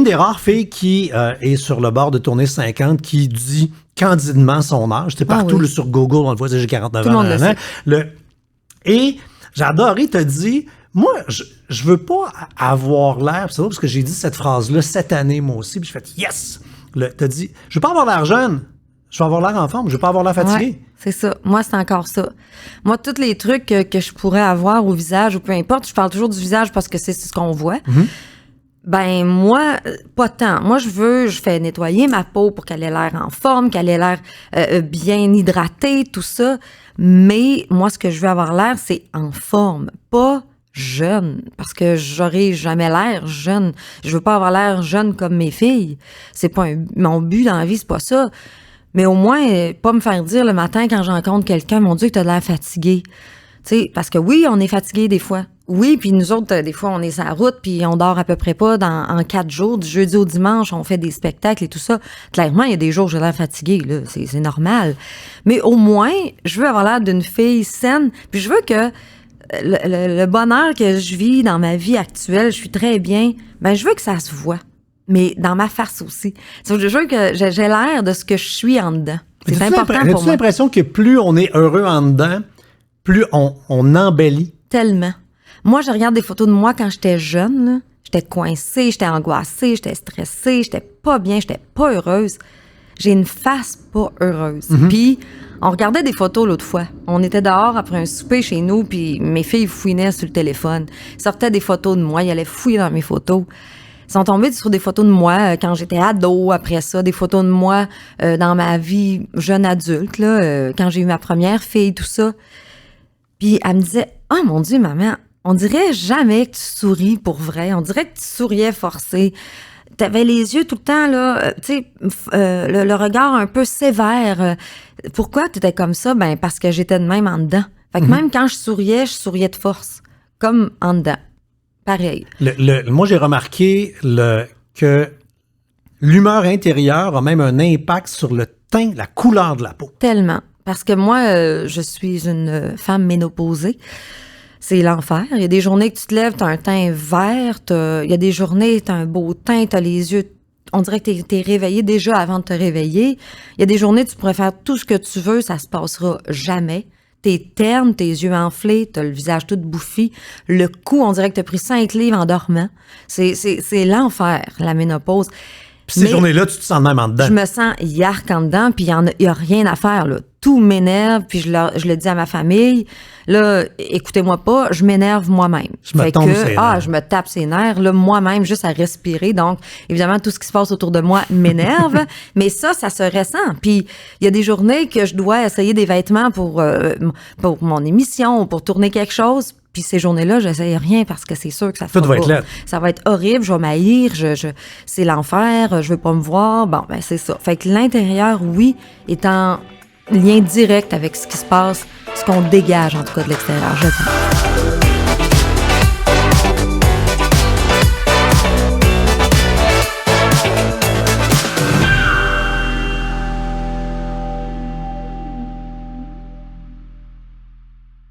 des rares filles qui est sur le bord de tourner 50, qui dit candidement son âge. C'est partout là, sur Google, on le voit, j'ai 49 Tout ans. le monde le sait. Et j'ai adoré te dire, moi, je veux pas avoir l'air, c'est drôle parce que j'ai dit cette phrase-là cette année, moi aussi, puis j'ai fait yes! T'as dit, je veux pas avoir l'air jeune, je veux avoir l'air en forme, je veux pas avoir l'air fatigué. Ouais, c'est ça. Moi, c'est encore ça. Moi, tous les trucs que je pourrais avoir au visage ou peu importe, je parle toujours du visage parce que c'est ce qu'on voit. Mm-hmm. Ben moi, pas tant. Moi, je fais nettoyer ma peau pour qu'elle ait l'air en forme, qu'elle ait l'air bien hydratée, tout ça. Mais moi, ce que je veux avoir l'air, c'est en forme, pas jeune, parce que j'aurai jamais l'air jeune. Je veux pas avoir l'air jeune comme mes filles. C'est pas mon but dans la vie, c'est pas ça. Mais au moins, pas me faire dire le matin quand je rencontre quelqu'un, mon Dieu, que t'as l'air fatigué. Tu sais, parce que oui, on est fatigué des fois. Oui, puis nous autres, des fois, on est sur la route, puis on dort à peu près pas en 4 jours. Du jeudi au dimanche, on fait des spectacles et tout ça. Clairement, il y a des jours où j'ai l'air fatiguée, là. C'est normal. Mais au moins, je veux avoir l'air d'une fille saine. Puis je veux que le bonheur que je vis dans ma vie actuelle, je suis très bien, ben je veux que ça se voit. Mais dans ma face aussi. Je veux que j'ai l'air de ce que je suis en dedans. C'est important pour moi. As-tu l'impression que plus on est heureux en dedans, plus on embellit? Tellement. Moi, je regarde des photos de moi quand j'étais jeune, là. J'étais coincée, j'étais angoissée, j'étais stressée, j'étais pas bien, j'étais pas heureuse. J'ai une face pas heureuse. Mm-hmm. Puis, on regardait des photos l'autre fois. On était dehors après un souper chez nous, puis mes filles fouinaient sur le téléphone. Ils sortaient des photos de moi, ils allaient fouiller dans mes photos. Ils sont tombés sur des photos de moi quand j'étais ado, après ça, des photos de moi dans ma vie jeune adulte, là, quand j'ai eu ma première fille, tout ça. Puis elle me disait, « Oh mon Dieu, maman, on dirait jamais que tu souris pour vrai. On dirait que tu souriais forcé. T'avais les yeux tout le temps, là, tu sais, le regard un peu sévère. Pourquoi t'étais comme ça? Ben, parce que j'étais de même en dedans. Fait que même quand je souriais de force, comme en dedans. Pareil. Moi, j'ai remarqué que l'humeur intérieure a même un impact sur le teint, la couleur de la peau. Tellement. Parce que moi, je suis une femme ménopausée. C'est l'enfer. Il y a des journées que tu te lèves, t'as un teint vert. Il y a des journées, t'as un beau teint, t'as les yeux... On dirait que t'es réveillé déjà avant de te réveiller. Il y a des journées, tu pourrais faire tout ce que tu veux, ça se passera jamais. T'es terne, tes yeux enflés, t'as le visage tout bouffi. Le cou, on dirait que t'as pris 5 livres en dormant. C'est l'enfer, la ménopause. Puis ces journées-là, tu te sens même en dedans. Je me sens yark en dedans, puis il y a rien à faire, là. Tout m'énerve, puis je le dis à ma famille. Là, écoutez-moi pas, je m'énerve moi-même. Je me tape ses nerfs, là, moi-même, juste à respirer. Donc, évidemment, tout ce qui se passe autour de moi m'énerve. Mais ça se ressent. Puis, il y a des journées que je dois essayer des vêtements pour mon émission, pour tourner quelque chose. Puis ces journées-là, j'essaye rien parce que c'est sûr que ça Tout va être là. Ça va être horrible, je vais m'haïr, c'est l'enfer, je veux pas me voir. Bon, ben c'est ça. Fait que l'intérieur, oui, est en lien direct avec ce qui se passe, ce qu'on dégage en tout cas de l'extérieur, je pense.